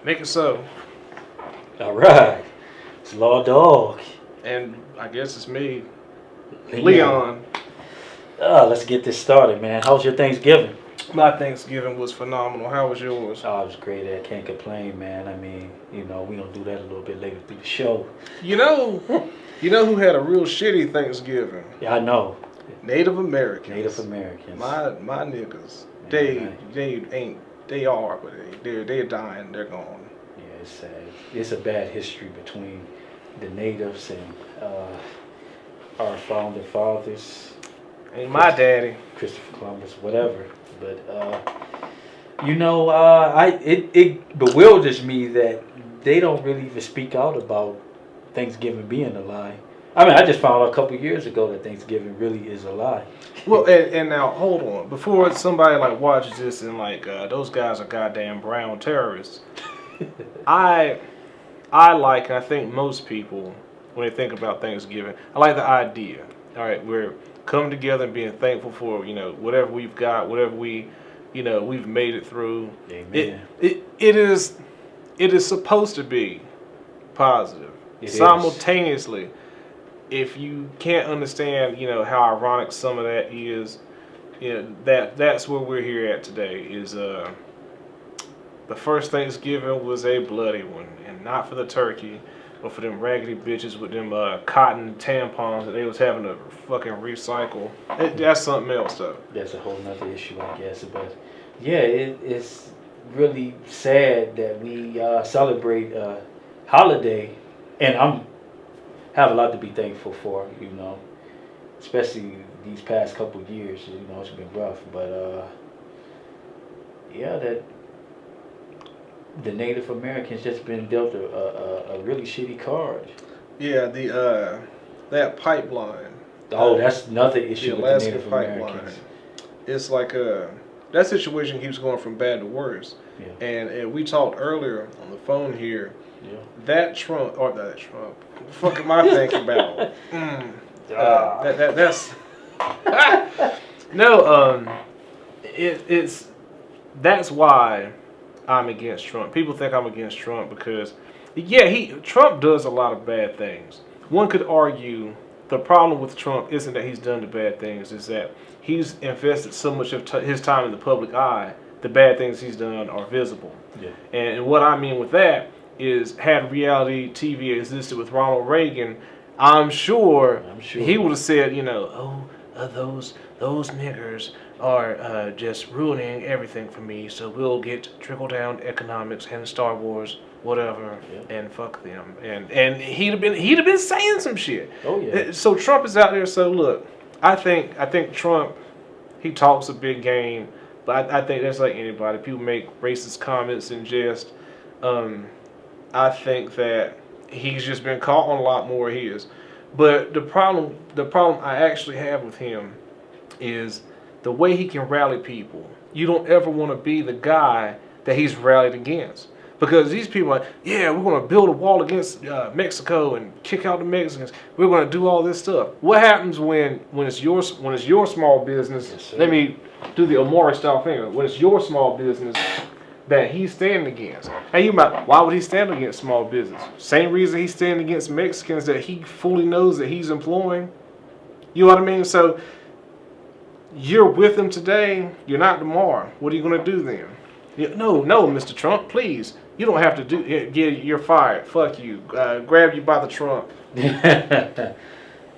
Make it so. All right. It's Law Dog. And I guess it's me, Leon. Let's get this started, man. How's your Thanksgiving? My Thanksgiving was phenomenal. How was yours? Oh, it was great. I can't complain, man. I mean, we gonna do that a little bit later through the show. You know who had a real shitty Thanksgiving? Yeah, I know. Native Americans. Native Americans. My niggas. Man, They are, but they're dying. They're gone. Yeah, it's sad. It's a bad history between the natives and our founding fathers. Ain't my daddy. Christopher Columbus, whatever. But it bewilders me that they don't really even speak out about Thanksgiving being a lie. I mean, I just found out a couple years ago that Thanksgiving really is a lie. Well, and now hold on. Before somebody like watches this and like those guys are goddamn brown terrorists. I like, and I think most people when they think about Thanksgiving, I like the idea. All right, we're coming together and being thankful for whatever we've got, whatever we've made it through. Amen. It is supposed to be positive. Simultaneously, if you can't understand, how ironic some of that is, that's where we're here at today. Is the first Thanksgiving was a bloody one, and not for the turkey, but for them raggedy bitches with them cotton tampons that they was having to fucking recycle. That's something else, though. That's a whole nother issue, I guess. But yeah, it's really sad that we celebrate a holiday, and have a lot to be thankful for, especially these past couple of years. It's been rough, but that the Native Americans just been dealt a really shitty card. Yeah, that pipeline. Oh, that's another issue with the Native pipeline. Americans. It's like that situation keeps going from bad to worse. Yeah. And we talked earlier on the phone here. Yeah. That Trump. What the fuck am I thinking about? That's no. That's why I'm against Trump. People think I'm against Trump because, Trump does a lot of bad things. One could argue the problem with Trump isn't that he's done the bad things, is that he's invested so much of his time in the public eye. The bad things he's done are visible. Yeah. And what I mean with that is, had reality TV existed with Ronald Reagan, I'm sure he would have said, those niggers are just ruining everything for me, so we'll get trickle-down economics and Star Wars, whatever, and fuck them. And he'd have been saying some shit. Oh yeah. So Trump is out there. So look, I think Trump, he talks a big game, but I think that's like anybody. People make racist comments in jest. I think that he's just been caught on a lot more of his. But the problem I actually have with him is the way he can rally people. You don't ever want to be the guy that he's rallied against. Because these people are, we're going to build a wall against Mexico and kick out the Mexicans. We're going to do all this stuff. What happens when it's your small business? Yes, let me do the Omari style thing. When it's your small business that he's standing against. And why would he stand against small business? Same reason he's standing against Mexicans that he fully knows that he's employing. You know what I mean? So you're with him today, you're not tomorrow. What are you going to do then? No, Mr. Trump, please. You don't have to do it. Yeah, you're fired. Fuck you. Grab you by the trunk. Yeah,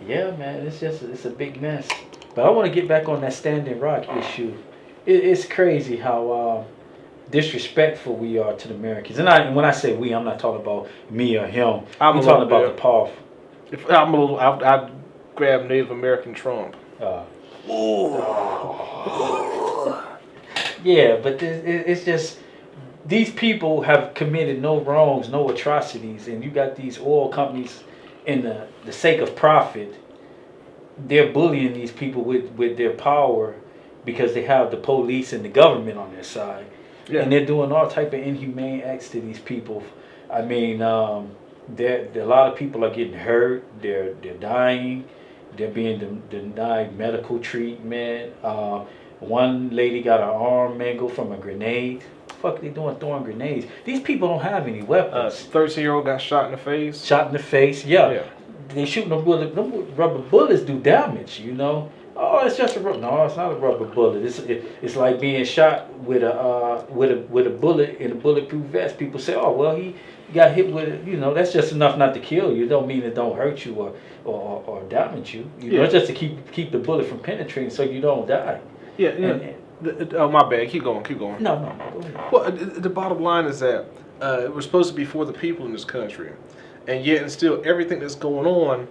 man, it's a big mess. But I want to get back on that Standing Rock issue. It's crazy how disrespectful we are to the Americans. And when I say we, I'm not talking about me or him. I'm talking about the powerful. I'd grab Native American Trump. Yeah, but it's just, these people have committed no wrongs, no atrocities, and you got these oil companies in the sake of profit. They're bullying these people with their power because they have the police and the government on their side. Yeah. And they're doing all type of inhumane acts to these people. I mean, a lot of people are getting hurt. They're dying. They're being denied medical treatment. One lady got her arm mangled from a grenade. fuck are they doing throwing grenades? These people don't have any weapons. 13-year-old got shot in the face. Shot in the face, yeah. They shooting a bullet. Them rubber bullets do damage, you know. Oh, it's just a rubber. No, it's not a rubber bullet. It's like being shot with a bullet in a bulletproof vest. People say, oh well, he got hit with it. You know, that's just enough not to kill you. It don't mean it don't hurt you or damage you. You know, it's just to keep the bullet from penetrating so you don't die. Yeah. Oh, my bad. Keep going. No. Go ahead. Well, the bottom line is that we're supposed to be for the people in this country, and yet and still everything that's going on,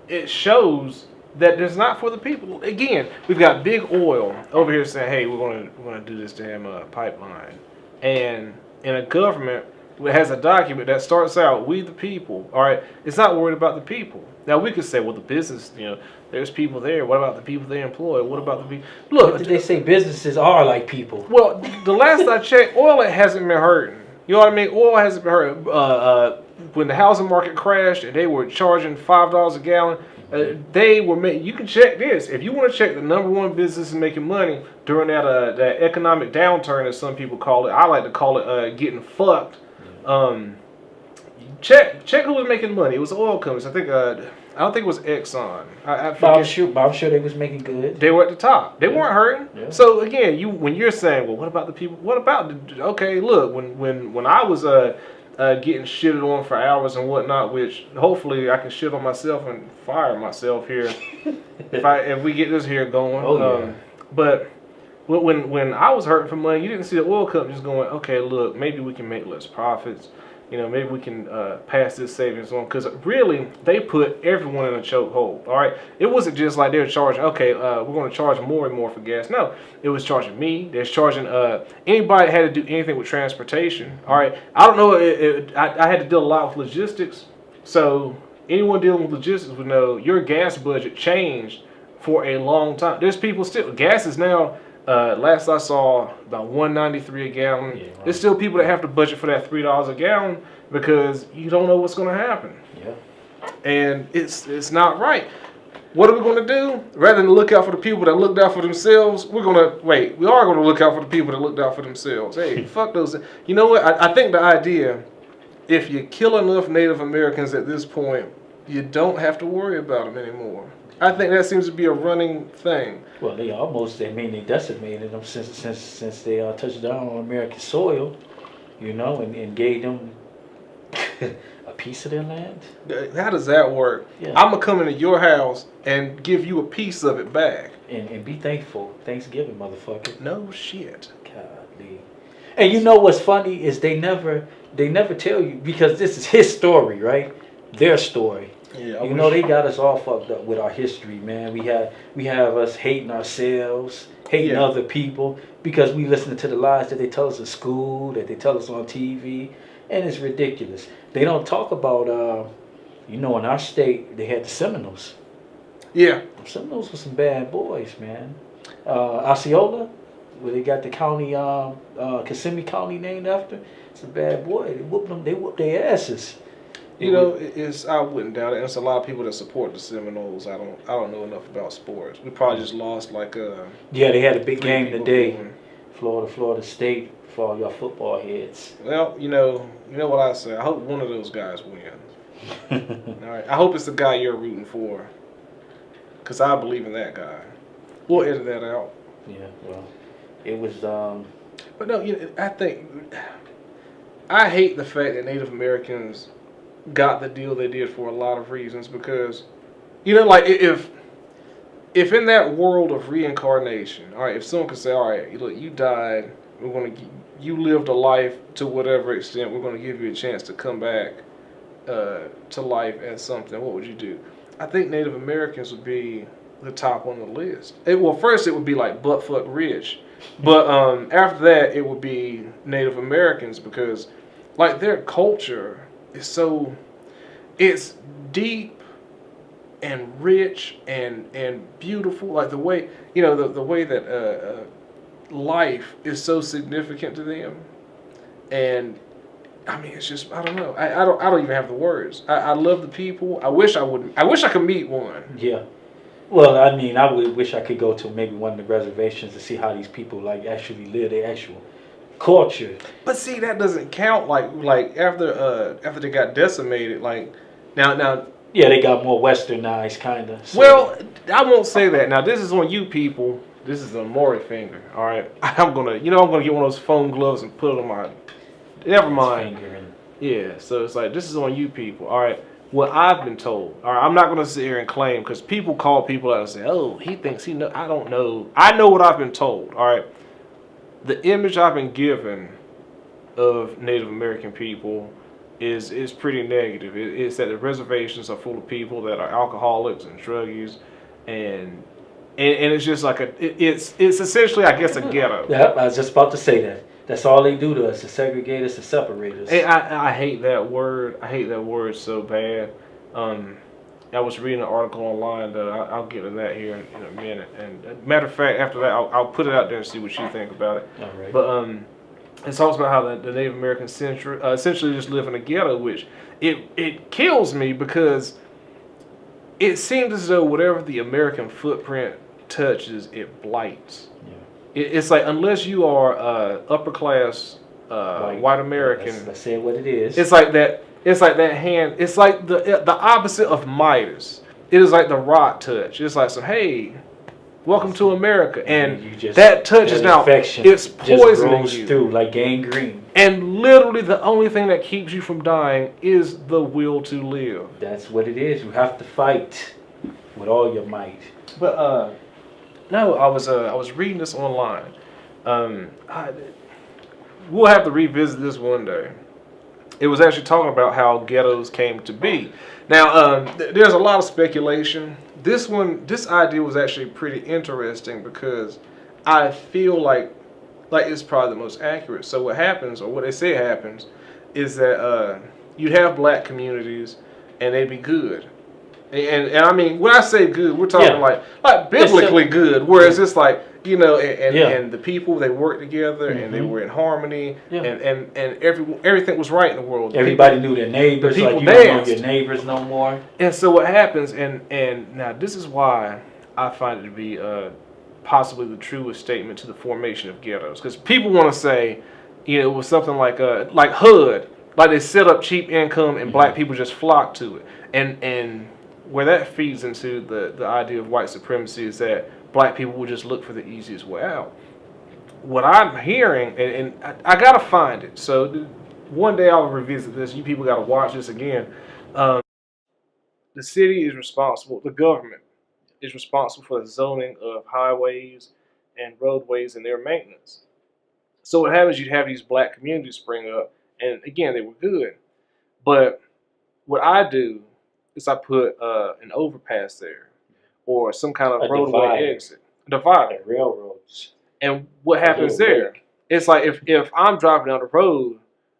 it shows that it's not for the people. Again, we've got big oil over here saying, "Hey, we're gonna do this damn pipeline," and in a government that has a document that starts out, "We the people." All right, it's not worried about the people. Now we could say, "Well, the business, you know, there's people there. What about the people they employ? What about the people?" Look, they say businesses are like people. Well, the last I checked, oil hasn't been hurting. You know what I mean? Oil hasn't been hurting. When the housing market crashed and they were charging $5 a gallon. They were you can check this if you want to check the number one business making money during that economic downturn, as some people call it. I like to call it getting fucked. Check who was making money. It was oil companies. I don't think it was Exxon. But I'm sure they was making good. They were at the top. They weren't hurting. Yeah. So again, when you're saying, well, what about the people? What about okay? Look, when I was getting shitted on for hours and whatnot, which hopefully I can shit on myself and fire myself here if we get this here going. Oh, yeah. But when I was hurting for money, you didn't see the oil companies going, okay, look, maybe we can make less profits. You know, maybe we can pass this savings on, because really they put everyone in a chokehold. All right, it wasn't just like they were charging. Okay, we're going to charge more and more for gas. No, it was charging me. They're charging anybody that had to do anything with transportation. All right, I don't know. I had to deal a lot with logistics, so anyone dealing with logistics would know your gas budget changed for a long time. There's people still. Gas is now. Last I saw, about $1.93 a gallon. Yeah, right. There's still people that have to budget for that $3 a gallon because you don't know what's going to happen. Yeah. And it's not right. What are we going to do? Rather than look out for the people that looked out for themselves, we are going to look out for the people that looked out for themselves. Hey, fuck those. You know what? I think the idea, if you kill enough Native Americans at this point, you don't have to worry about them anymore. I think that seems to be a running thing. Well, they decimated them since they touched down on American soil, you know, and gave them a piece of their land. How does that work? Yeah. I'm going to come into your house and give you a piece of it back. And be thankful. Thanksgiving, motherfucker. No shit. Godly. And you know what's funny is they never tell you, because this is his story, right? Their story. Yeah, you know, they got us all fucked up with our history, man. We have us hating ourselves, hating other people, because we listen to the lies that they tell us in school, that they tell us on TV, and it's ridiculous. They don't talk about, in our state, they had the Seminoles. Yeah. The Seminoles were some bad boys, man. Osceola, where they got the county, Kissimmee County named after, it's a bad boy. They whooped their asses. You know, I wouldn't doubt it. There's a lot of people that support the Seminoles. I don't know enough about sports. We probably just lost yeah, they had a big game today. Florida State, for all y'all football heads. Well, you know what I say. I hope one of those guys wins. All right. I hope it's the guy you're rooting for, because I believe in that guy. We'll edit that out. Yeah. Well, it was. But no, I hate the fact that Native Americans got the deal they did for a lot of reasons, because like if in that world of reincarnation, all right, if someone could say, all right, look, you died, you lived a life to whatever extent, we're going to give you a chance to come back to life as something, what would you do? I think Native Americans would be the top on the list. First it would be like buttfuck rich, but after that it would be Native Americans, because like their culture, it's deep and rich and beautiful, like the way the way that life is so significant to them, and I mean it's just I don't know, I don't even have the words. I love the people. I wish I could meet one. Yeah. Well, I mean, I would wish I could go to maybe one of the reservations to see how these people like actually live their actual culture. But see, that doesn't count. Like after they got decimated. Like now. Yeah, they got more westernized, kind of. Well, I won't say that. Now this is on you people. This is a Maury finger. All right, I'm gonna get one of those foam gloves and put it on my. Never mind. Yeah, so it's like this is on you people. All right, what I've been told. All right, I'm not gonna sit here and claim because people call people out and say, "Oh, he thinks he know." I don't know. I know what I've been told. All right, the image I've been given of Native American people is pretty negative. It's that the reservations are full of people that are alcoholics and druggies, and it's just like it's essentially, I guess, a ghetto. Yeah, I was just about to say that. That's all they do to us, to segregate us, to separate us. And I hate that word. I hate that word so bad. I was reading an article online that I'll get to that here in a minute. And matter of fact, after that, I'll put it out there and see what you think about it. All right. But it talks about how the Native Americans essentially just live in a ghetto, which it kills me because it seems as though whatever the American footprint touches, it blights. Yeah. It's like unless you are upper class white American, let's say what it is. It's like that. It's like that hand. It's like the opposite of Midas. It is like the Rock touch. It's like hey, welcome to America, and that touch is now it's poisoning you through like gangrene. And literally, the only thing that keeps you from dying is the will to live. That's what it is. You have to fight with all your might. But no, I was reading this online. We'll have to revisit this one day. It was actually talking about how ghettos came to be. Now, there's a lot of speculation. This idea was actually pretty interesting because I feel like it's probably the most accurate. So what happens, or what they say happens, is that you have black communities and they be good. And I mean, when I say good, we're talking like biblically good, whereas it's like, and the people, they worked together and they were in harmony and everything was right in the world. Everybody knew their neighbors, like you don't know your neighbors no more. And so what happens, and now this is why I find it to be possibly the truest statement to the formation of ghettos, because people want to say, it was something like HUD, like they set up cheap income and black people just flock to it, and where that feeds into the idea of white supremacy is that black people will just look for the easiest way out. What I'm hearing, and I gotta find it, so one day I'll revisit this. You people gotta watch this again. The city is responsible, the government is responsible for the zoning of highways and roadways and their maintenance. So what happens, you'd have these black communities spring up, and again, they were good. But what I do is I put an overpass there, or some kind of roadway exit, divider, like railroads. And what happens there? It's like if I'm driving down the road,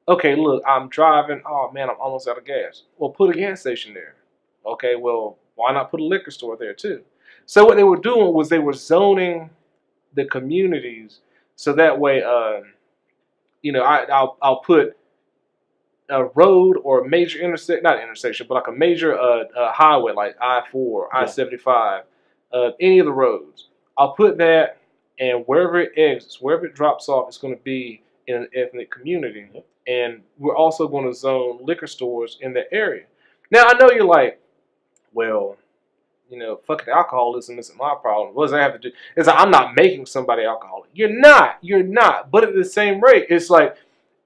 okay, look, I'm driving. Oh man, I'm almost out of gas. Well, put a gas station there. Okay, well, why not put a liquor store there too? So what they were doing was they were zoning the communities so that way, I'll put a road or a major not intersection, but like a major highway, like I-4, I-75, any of the roads. I'll put that, and wherever it exits, wherever it drops off, it's going to be in an ethnic community. And we're also going to zone liquor stores in that area. Now, I know you're like, well, fucking alcoholism isn't my problem. What does that have to do? It's like, I'm not making somebody alcoholic. You're not. But at the same rate, it's like,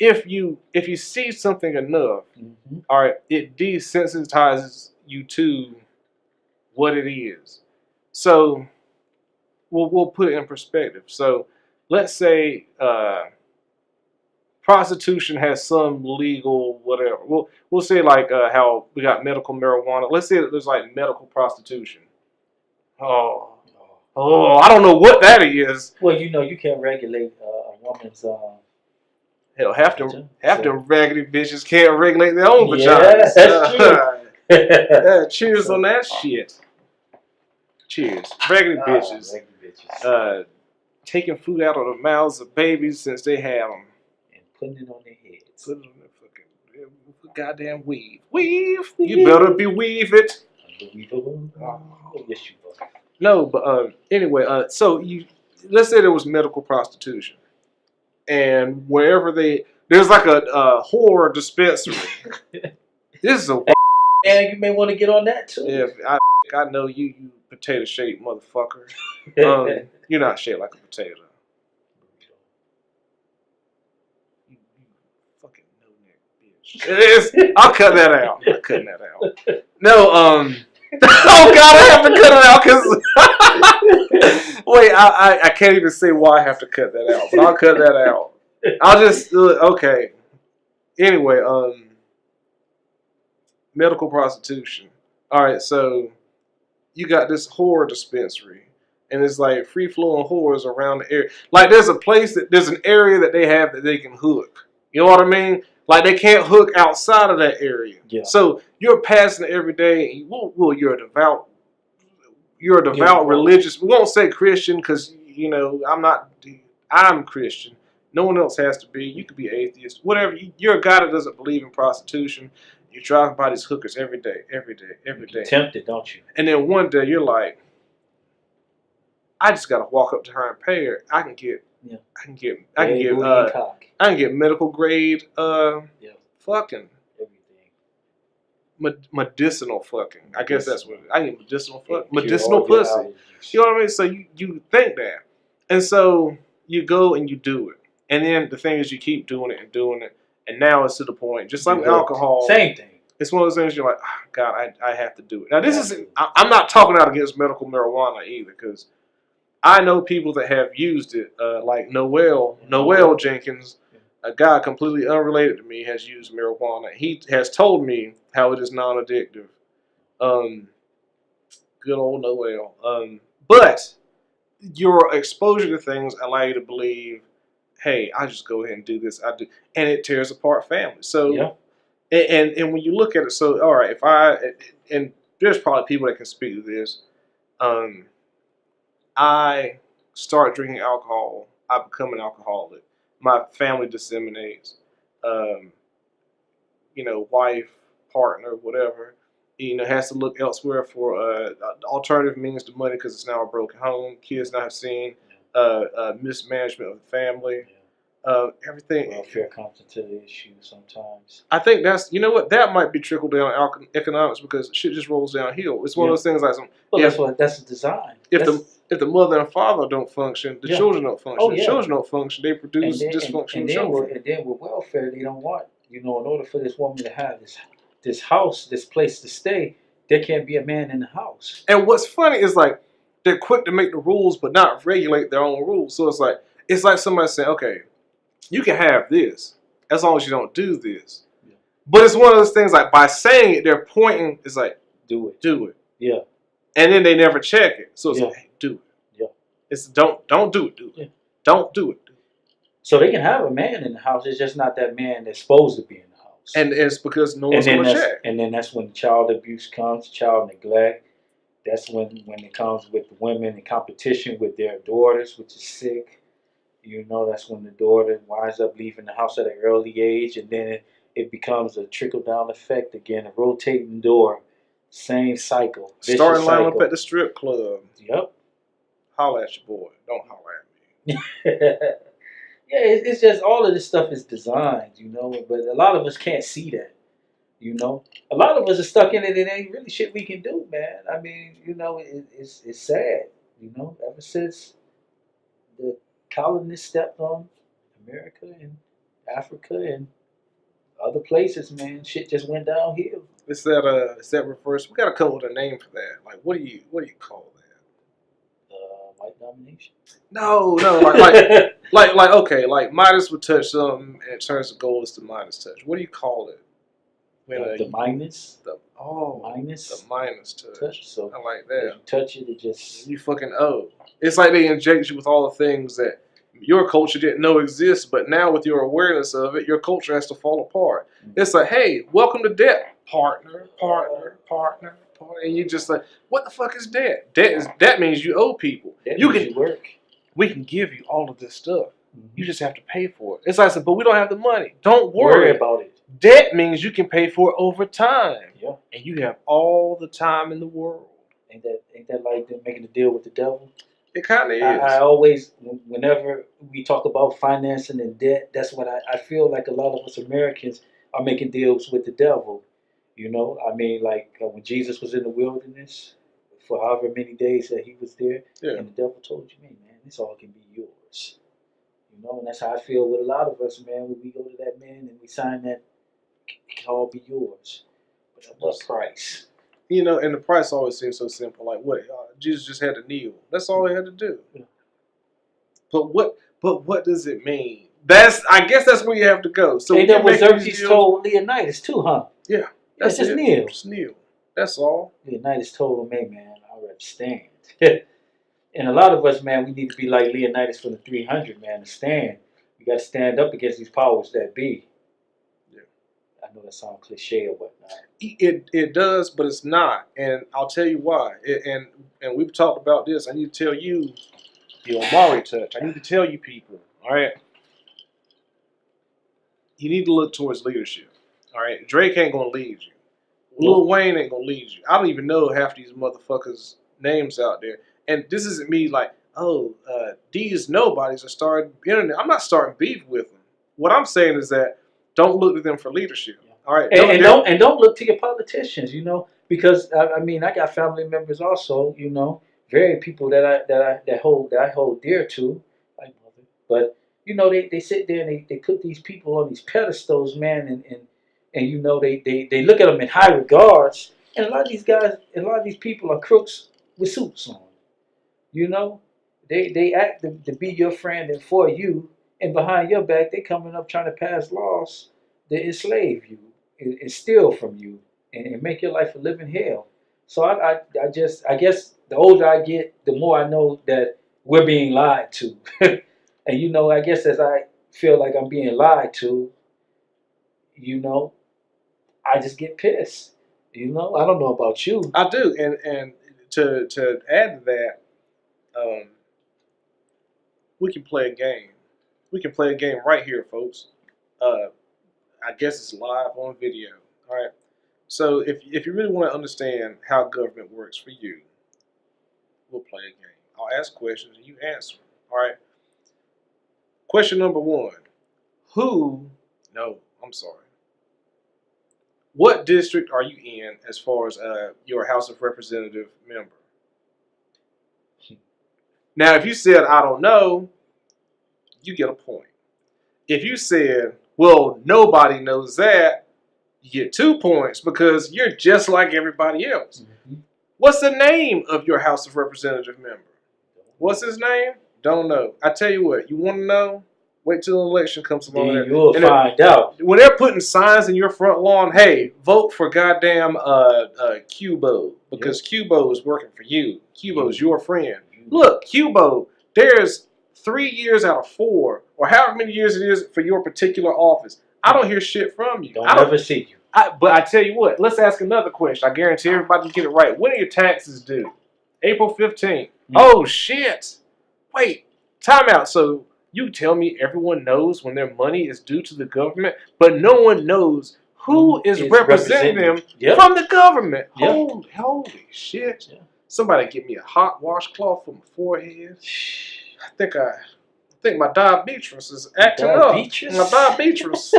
if you see something enough, all right, it desensitizes you to what it is. So we'll put it in perspective. So let's say prostitution has some legal whatever. We'll say like how we got medical marijuana. Let's say that there's like medical prostitution. Oh, I don't know what that is. Well, you can't regulate a woman's. Hell, half them raggedy bitches can't regulate their own vaginas. That's true. Cheers on that shit. Cheers. Raggedy bitches. Taking food out of the mouths of babies since they have them. And putting it on their heads. Put it on their fucking goddamn weave. Weave! You better be weave it. Unbelievable. Yes, you will. No, but anyway, so let's say there was medical prostitution. and wherever there's like a whore dispensary. This is a And you may want to get on that too. yeah. I know you potato shaped motherfucker. You're not shaped like a potato. You fucking no neck bitch. I'll cut that out. I'm cutting that out. No, oh God, I have to cut it out because wait, I can't even say why I have to cut that out, but I'll cut that out. I'll just okay. Anyway, medical prostitution. All right, so you got this whore dispensary, and it's like free flowing whores around the area. Like there's an area that they have that they can hook. You know what I mean? Like they can't hook outside of that area. Yeah. So you're passing it every day. And you're a devout religious. We won't say Christian because I'm Christian. No one else has to be. You could be atheist. Whatever. You're a guy that doesn't believe in prostitution. You're driving by these hookers every day. You're tempted, don't you? And then one day you're like, I just gotta walk up to her and pay her. I can get medical grade fucking everything. Medicinal fucking. I guess that's what I get medicinal medicinal pussy. You know what I mean? So you think that. And so you go and you do it. And then the thing is you keep doing it. And now it's to the point, just like with alcohol. Same thing. It's one of those things you're like, oh, God, I have to do it. Now, I'm not talking out against medical marijuana either, because I know people that have used it, like Noel Jenkins, a guy completely unrelated to me, has used marijuana. He has told me how it is non-addictive. Good old Noel. But your exposure to things allow you to believe, hey, I just go ahead and do this. I do, and it tears apart families. So, and when you look at it, so all right, and there's probably people that can speak to this. I start drinking alcohol. I become an alcoholic. My family disseminates. Wife, partner, whatever. Has to look elsewhere for alternative means to money because it's now a broken home. Kids not seen. Mismanagement of the family, everything. Welfare comes into the issue sometimes. I think that might be trickle down economics because shit just rolls downhill. It's one of those things like that's the design. If the mother and father don't function, the children don't function. The children don't function. They produce dysfunctional children. And then with welfare, they don't want in order for this woman to have this house, this place to stay, there can't be a man in the house. And what's funny is like, they're quick to make the rules, but not regulate their own rules. So it's like somebody saying, okay, you can have this as long as you don't do this. Yeah. But it's one of those things like by saying it, they're pointing. It's like do it. Yeah. And then they never check it. So it's like, hey, do it. Yeah. It's don't do it. Do it. Yeah. Don't do it. So they can have a man in the house. It's just not that man that's supposed to be in the house. And it's because no one's going to check. And then that's when child abuse comes, child neglect. That's when it comes with the women in competition with their daughters, which is sick. That's when the daughter winds up leaving the house at an early age, and then it becomes a trickle-down effect again, a rotating door, same cycle. Starting line up at the strip club. Yep. Holler at your boy. Don't holler at me. Yeah, it's just all of this stuff is designed, but a lot of us can't see that. A lot of us are stuck in it. It ain't really shit we can do, man. I mean, it's sad. Ever since the colonists stepped on America and Africa and other places, man, shit just went downhill. It's that reverse. We gotta come up with a name for that. Like, what do you call that? White domination. No, like okay, like Midas would touch something and it turns to gold. It's the Midas touch. What do you call it? The minus. Minus. The minus touch. So I like that. If you touch it, it just you fucking It's like they inject you with all the things that your culture didn't know exist, but now with your awareness of it, your culture has to fall apart. Mm-hmm. It's like, hey, welcome to debt, partner, and you just like, what the fuck is debt? That means you owe people. You work. We can give you all of this stuff. Mm-hmm. You just have to pay for it. It's like I said, but we don't have the money. Don't worry about it. Debt means you can pay for it over time. Yeah. And you have all the time in the world. Ain't that like them making a deal with the devil? It kind of I is. always, whenever we talk about financing and debt, that's what I feel like a lot of us Americans are making deals with the devil. You know, I mean, like when Jesus was in the wilderness for however many days that he was there, Yeah. and the devil told you, hey, man, this all can be yours. You know, and that's how I feel with a lot of us, man. When we go to that man and we sign that, it can all be yours. But at what price? You know, and the price always seems so simple. Like what? Jesus just had to kneel. That's all he had to do. Yeah. But what? But what does it mean? I guess that's where you have to go. So Ain't we that can what make these Xerxes deals. told Leonidas too, huh? Yeah, Yeah, that's just it. kneel. Just kneel. That's all. Leonidas told him, hey, man, I'd rather stand. And a lot of us, man, we need to be like Leonidas from the 300, man, to stand. We got to stand up against these powers that be. Yeah. I know that sounds cliche or whatnot. It does, but it's not, and I'll tell you why. And we've talked about this. I need to tell you, the Omari touch. I need to tell you people. All right. You need to look towards leadership. All right. Drake ain't gonna lead you. Lil Wayne ain't gonna lead you. I don't even know half these motherfuckers' names out there. And this isn't me like, oh, these nobodies are starting internet. I'm not starting beef with them. What I'm saying is that don't look to them for leadership. All right, don't look to your politicians, you know, because I mean I got family members also, you know, very people that I hold dear to, like mother. But you know they sit there and they put these people on these pedestals, man, and you know they look at them in high regards, and a lot of these guys, a lot of these people are crooks with suits on, you know, they act to be your friend and for you, and behind your back they coming up trying to pass laws that enslave you and steal from you and make your life a living hell. So I guess the older I get, the more I know that we're being lied to. And you know, I guess as I feel like I'm being lied to, you know, I just get pissed. You know, I don't know about you. I do. And to add to that, um, we can play a game. We can play a game right here, folks. Uh, I guess it's live on video. All right. So if you really want to understand how government works for you, we'll play a game. I'll ask questions and you answer them. All right. Question number one. Who? No, I'm sorry. What district are you in as far as your House of Representative member? Now, if you said I don't know, you get a point. If you said, well, nobody knows that, you get 2 points because you're just like everybody else. Mm-hmm. What's the name of your House of Representative member? What's his name? Don't know. I tell you what, you want to know? Wait till the election comes along. Then you'll find out. When they're putting signs in your front lawn, hey, vote for goddamn Cubo because Cubo is working for you. Cubo is your friend. Look, Cubo, there's 3 years out of 4, or however many years it is for your particular office. I don't hear shit from you. I don't ever see you. But I tell you what, let's ask another question. I guarantee everybody can get it right. When are your taxes due? April 15th. Oh, shit. Wait, time out. So you tell me everyone knows when their money is due to the government, but no one knows who is representing them from the government. Yep. Holy shit. Yep. Somebody get me a hot washcloth for my forehead. I think my diabetes is acting up. My diabetes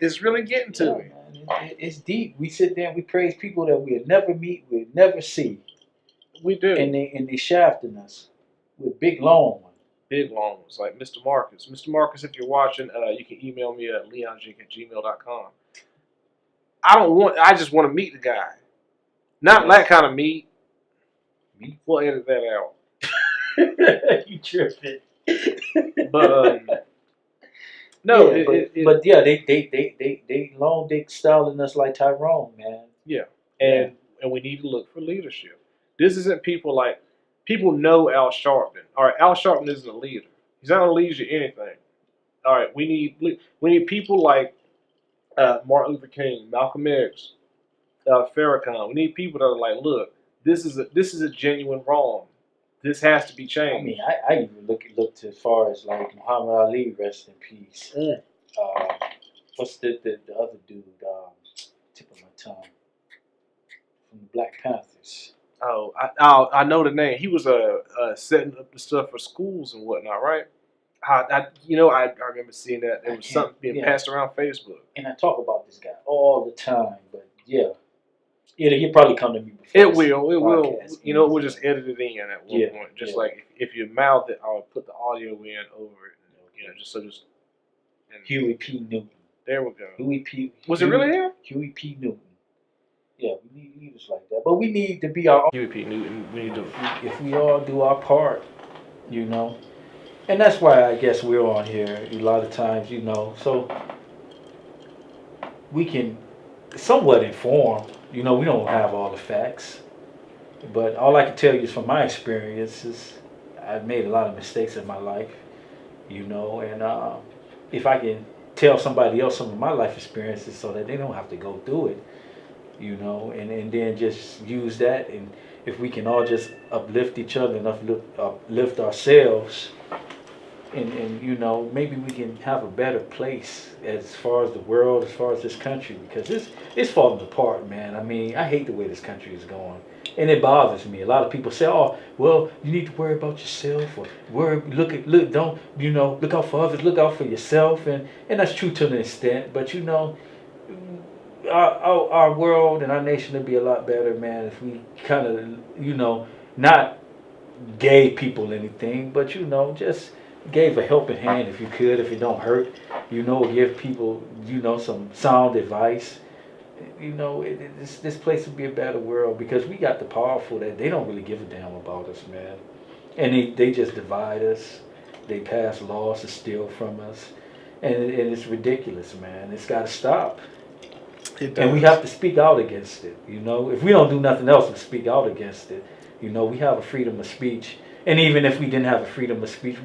is really getting to me. Man, it's deep. We sit there and we praise people that we'll never meet, we'll never see. We do. And they shafting us with big long ones. Big long ones, like Mr. Marcus. Mr. Marcus, if you're watching, you can email me at leonjig@gmail.com. I just want to meet the guy. Not that kind of meat. We'll edit that out. You tripping. But no, yeah, they long dick styling us like Tyrone, man. Yeah, and we need to look for leadership. This isn't people know Al Sharpton. All right, Al Sharpton isn't a leader. He's not gonna lead you anything. All right, we need people like Martin Luther King, Malcolm X, Farrakhan. We need people that are like, look, this is a genuine wrong. This has to be changed. I mean, I even look to as far as like Muhammad Ali, rest in peace. What's the other dude? Tip of my tongue. From the Black Panthers. Oh, I know the name. He was setting up the stuff for schools and whatnot, right? I remember seeing that there I was can't. something being Yeah, passed around Facebook. and I talk about this guy all the time. But yeah, he'll probably come to me before It this will, it will. podcast You know, ends. we'll just edit it in at one Yeah, point. Just yeah. like if you mouth it, I'll put the audio in over it. You know, Okay. just and Huey P. Newton. there we go. Huey P. Was it really him? Huey P. Newton. Yeah, we need leaders like that. But we need to be our own. Huey P. Newton. We need to. If we all do our part, you know. And that's why I guess we're on here a lot of times, you know, so we can somewhat inform. You know, we don't have all the facts. But all I can tell you is from my experiences, I've made a lot of mistakes in my life, you know, and if I can tell somebody else some of my life experiences so that they don't have to go through it, you know, and then just use that. And if we can all just uplift each other and uplift ourselves, and you know, maybe we can have a better place as far as the world, as far as this country, because it's falling apart, man. I mean, I hate the way this country is going, and it bothers me. A lot of people say, "Oh, well, you need to worry about yourself, or don't look out for others, look out for yourself," and that's true to an extent. But you know, our world and our nation would be a lot better, man, if we kind of not gave people anything, but just gave a helping hand if you could, if it don't hurt, give people, some sound advice. This place would be a better world because we got the powerful that they don't really give a damn about us, man. And they just divide us. They pass laws to steal from us. And it's ridiculous, man. It's got to stop. And we have to speak out against it, If we don't do nothing else but speak out against it, we have a freedom of speech. And even if we didn't have a freedom of speech,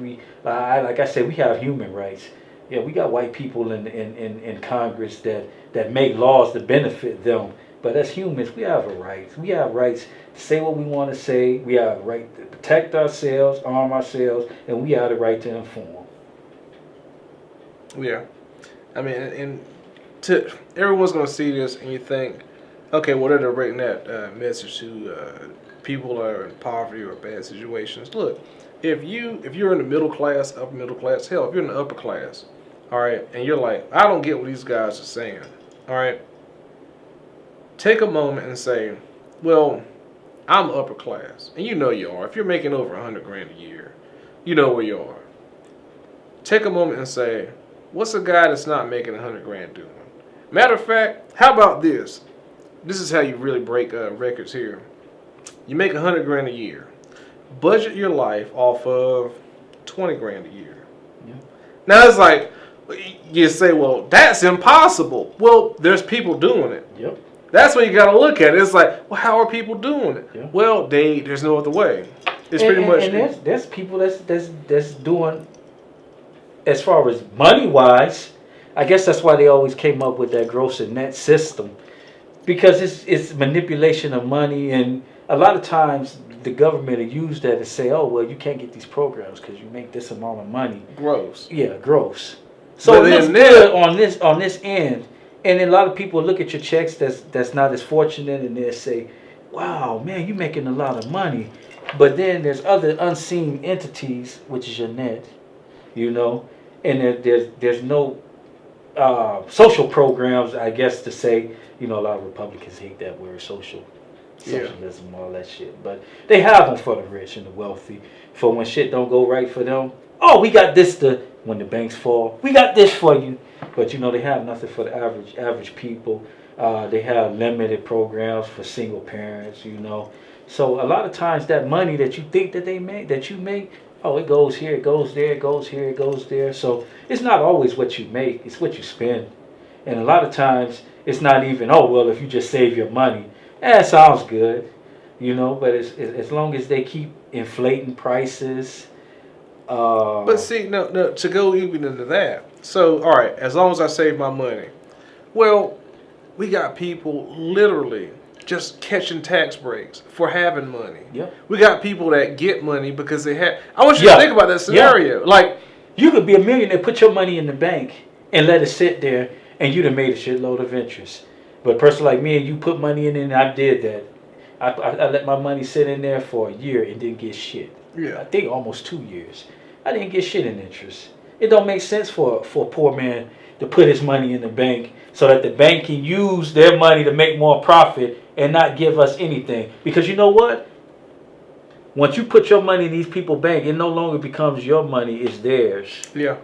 like I said, we have human rights. Yeah, we got white people in Congress that make laws to benefit them. But as humans, we have a right. We have rights to say what we want to say. We have a right to protect ourselves, arm ourselves, and we have the right to inform. Yeah. I mean, and everyone's going to see this and you think, okay, well, they're directing that message to people that are in poverty or bad situations. Look, if you're in the middle class, upper middle class, hell, if you're in the upper class, all right, and you're like, I don't get what these guys are saying, all right, take a moment and say, well, I'm upper class, and you know you are. If you're making over $100,000 a year, you know where you are. Take a moment and say, what's a guy that's not making $100,000 doing? Matter of fact, how about this? This is how you really break records here. You make $100,000 a year. Budget your life off of $20,000 a year. Yeah. Now it's like you say, well, that's impossible. Well, there's people doing it. Yep. That's what you got to look at. It's like, well, how are people doing it? Yeah. Well, there's no other way. It's pretty much. And there's people that's doing, as far as money wise. I guess that's why they always came up with that gross and net system, because it's manipulation of money, and a lot of times the government will use that to say, oh, well, you can't get these programs because you make this amount of money. Gross. Yeah, gross. So it's good on this end, and then a lot of people look at your checks that's not as fortunate, and they'll say, wow, man, you're making a lot of money. But then there's other unseen entities, which is your net, and there's no social programs, I guess, to say, a lot of Republicans hate that word, socialism, all that shit. But they have them for the rich and the wealthy. For when shit don't go right for them, oh, we got this when the banks fall, we got this for you. But they have nothing for the average people. They have limited programs for single parents, So a lot of times that money that you think that you make, oh, it goes here, it goes there, it goes here, it goes there. So it's not always what you make, it's what you spend. And a lot of times it's not even, oh, well, if you just save your money, it sounds good, but it's as long as they keep inflating prices. But see, no, to go even into that. So, all right, as long as I save my money. Well, we got people literally just catching tax breaks for having money. Yep. We got people that get money because they have. I want you to think about that scenario. Yeah. Like, you could be a millionaire, put your money in the bank, and let it sit there, and you'd have made a shitload of interest. But a person like me and you put money in it, and I did that. I let my money sit in there for a year and didn't get shit. Yeah. I think almost 2 years. I didn't get shit in interest. It don't make sense for a poor man to put his money in the bank so that the bank can use their money to make more profit and not give us anything. Because you know what? Once you put your money in these people's bank, it no longer becomes your money, it's theirs. Yeah.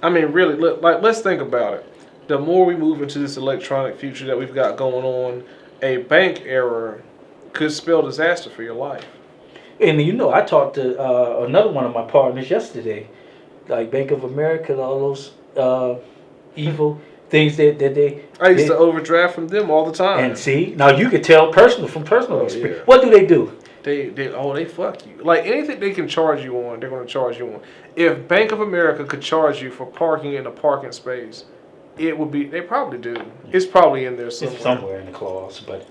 I mean, really, look, like, let's think about it. The more we move into this electronic future that we've got going on, a bank error could spell disaster for your life. And you know, I talked to another one of my partners yesterday, like Bank of America, all those evil things that they. I used to overdraft from them all the time. And see, now you could tell from personal experience. Yeah. What do they do? They fuck you. Like anything they can charge you on, they're going to charge you on. If Bank of America could charge you for parking in a parking space, it would be. They probably do. It's probably in there somewhere. It's somewhere in the clause, but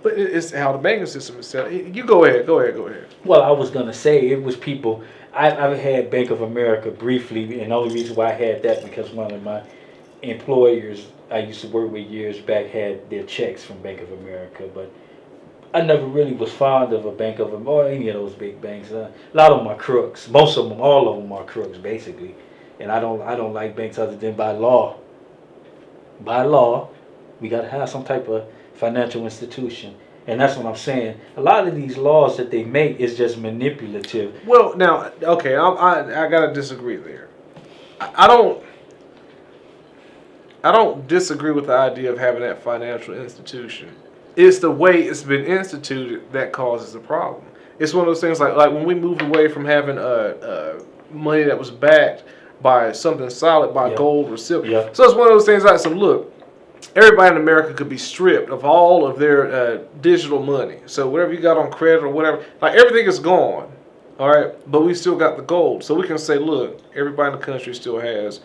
it's how the banking system is set up. You go ahead. Well, I was gonna say it was people. I've had Bank of America briefly, and the only reason why I had that because one of my employers I used to work with years back had their checks from Bank of America, but I never really was fond of a Bank of America or any of those big banks. A lot of them are crooks. Most of them, all of them are crooks, basically. And I don't like banks other than by law. By law, we got to have some type of financial institution. And that's what I'm saying. A lot of these laws that they make is just manipulative. Well, now, okay, I gotta disagree there. I don't disagree with the idea of having that financial institution. It's the way it's been instituted that causes the problem. It's one of those things like when we moved away from having money that was backed by something solid, by gold or silver. Yeah. So it's one of those things like, so look, everybody in America could be stripped of all of their digital money. So whatever you got on credit or whatever, like everything is gone. All right, but we still got the gold. So we can say, look, everybody in the country still has.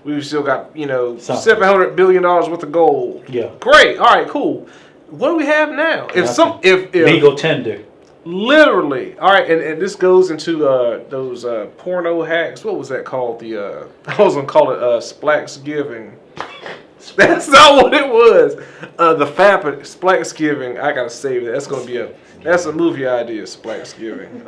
We've still got, $700 billion worth of gold. Yeah. Great. All right, cool. What do we have now? If legal tender. Literally. All right, and this goes into those porno hacks. What was that called? I was gonna call it Splaksgiving. That's not what it was. The Splaksgiving. I gotta save that. That's gonna be that's a movie idea. Splaksgiving.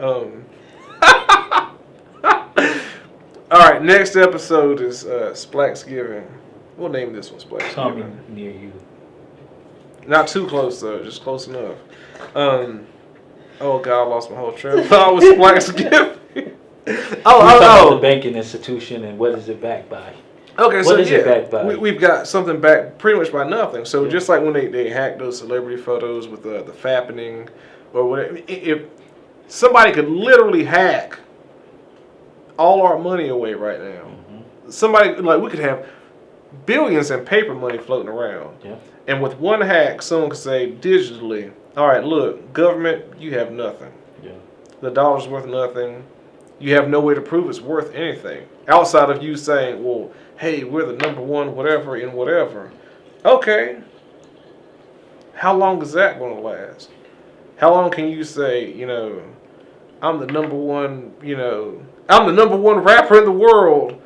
All right, next episode is Splaksgiving. We'll name this one Splaksgiving. Coming near you. Not too close though, just close enough. Oh God, I lost my whole train of thought with Splaksgiving. The banking institution and what is it backed by? Okay, so what is it backed by? We've got something backed pretty much by nothing. So just like when they hack those celebrity photos with the fappening or whatever, if somebody could literally hack all our money away right now, somebody we could have billions in paper money floating around. Yeah. And with one hack, someone could say digitally, all right, look, government, you have nothing. Yeah. The dollar's worth nothing. You have no way to prove it's worth anything. Outside of you saying, well, hey, we're the number one whatever in whatever. Okay. How long is that going to last? How long can you say, I'm the number one, I'm the number one rapper in the world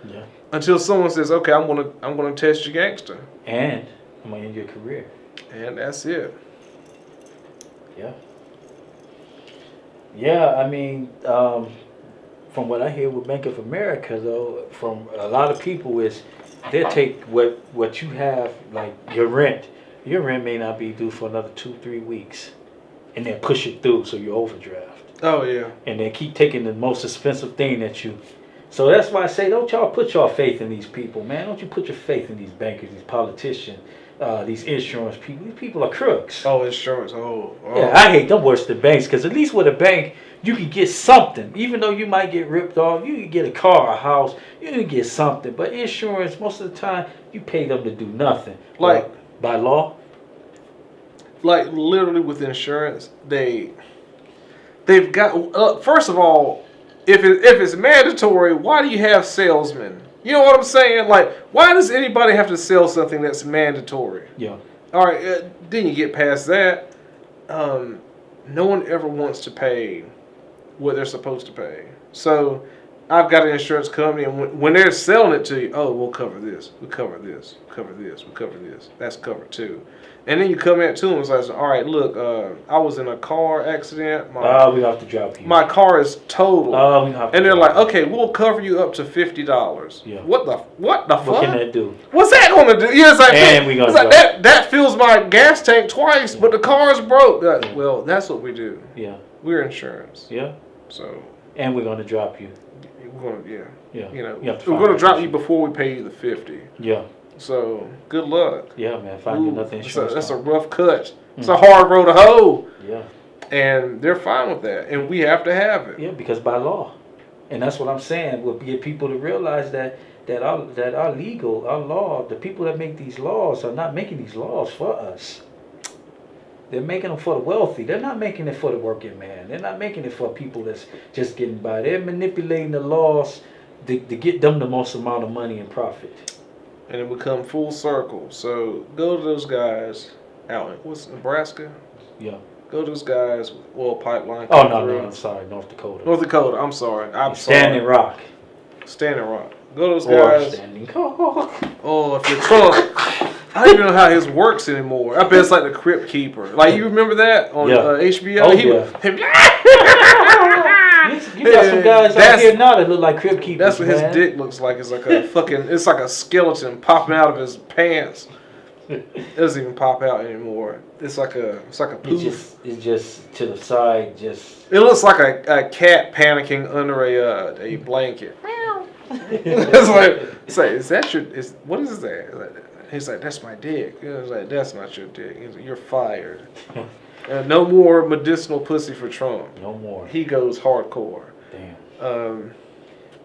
until someone says, okay, I'm gonna test your gangster. And I'm going to end your career. And that's it. Yeah. Yeah, I mean, from what I hear with Bank of America, though, from a lot of people is they'll take what you have, like your rent. Your rent may not be due for another 2-3 weeks. And then push it through so you overdraft. Oh, yeah. And then keep taking the most expensive thing that you... So that's why I say, don't y'all put your faith in these people, man. Don't you put your faith in these bankers, these politicians, these insurance people. These people are crooks. Oh, insurance. Oh. Yeah, I hate them worse than banks because at least with a bank, you can get something. Even though you might get ripped off, you can get a car, a house, you can get something. But insurance, most of the time, you pay them to do nothing. Like by law? Like literally with insurance, they've got, first of all, if it's mandatory, why do you have salesmen? You know what I'm saying? Like, why does anybody have to sell something that's mandatory? Yeah. All right, then you get past that. No one ever wants to pay what they're supposed to pay. So, I've got an insurance company, and when they're selling it to you, oh, we'll cover this, we cover this, we cover this, we cover this. That's covered too. And then you come in to them and say, all right, look, I was in a car accident. We have to drop you. My car is totaled. We have to and they're like, you. okay, we'll cover you up to $50. Yeah. What the fuck? What can that do? What's that going to do? Yeah, it's like, and we gonna that fills my gas tank twice, but the car's broke. Well, that's what we do. Yeah. We're insurance. Yeah. So. And we're gonna drop you. We're gonna, Yeah. You know, we're gonna drop you before we pay you the $50. Yeah. So good luck. Yeah, man. Find you nothing insurance. That's a rough cut. It's a hard road to hoe. Yeah. And they're fine with that, and we have to have it. Yeah, because by law, and that's what I'm saying. We'll get people to realize that our legal, our law, the people that make these laws are not making these laws for us. They're making them for the wealthy. They're not making it for the working man. They're not making it for people that's just getting by. They're manipulating the laws to get them the most amount of money and profit. And it would come full circle. So go to those guys out in Nebraska? Yeah. Go to those guys with oil pipeline. Oh, no, I'm sorry. North Dakota. North Dakota, I'm sorry. Standing Rock. Standing Rock. Go to those guys. Or Standing Rock. Oh, if you're Trump. I don't even know how his works anymore. I bet it's like the Crypt Keeper. Like, you remember that on HBO? Oh, you got some guys out here now that look like Crypt Keepers. That's what his dick looks like. It's like a fucking, it's like a skeleton popping out of his pants. It doesn't even pop out anymore. It's like a poof. It's just to the side. It looks like a cat panicking under a blanket. it's like, is that your? What is that? He's like, that's my dick. He was like, that's not your dick. He's like, you're fired. No more medicinal pussy for Trump. No more. He goes hardcore. Damn.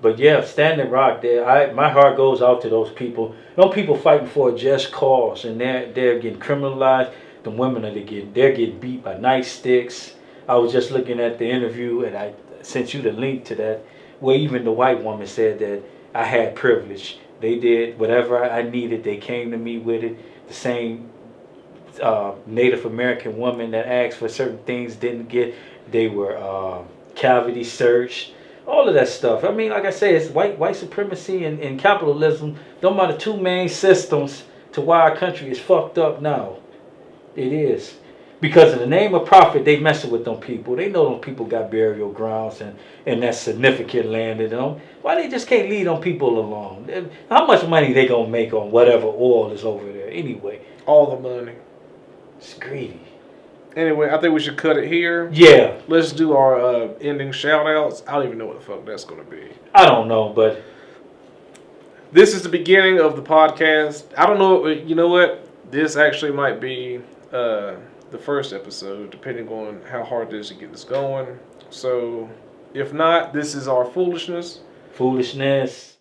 But yeah, Standing Rock. My heart goes out to those people. Those people fighting for a just cause, and they're getting criminalized. The women they're getting beat by nightsticks. I was just looking at the interview, and I sent you the link to that, where even the white woman said that I had privilege. They did whatever I needed. They came to me with it. The same Native American woman that asked for certain things didn't get. They were cavity searched. All of that stuff. I mean, like I say, it's white supremacy and capitalism. Them are the two main systems to why our country is fucked up now. It is. Because in the name of profit, they messing with them people. They know them people got burial grounds and that significant land in them. Why they just can't leave them people alone? How much money they gonna make on whatever oil is over there anyway? All the money. It's greedy. Anyway, I think we should cut it here. Yeah. Let's do our ending shout-outs. I don't even know what the fuck that's going to be. I don't know, but this is the beginning of the podcast. I don't know. You know what? This actually might be the first episode, depending on how hard it is to get this going. So, if not, this is Our Foolishness. Foolishness.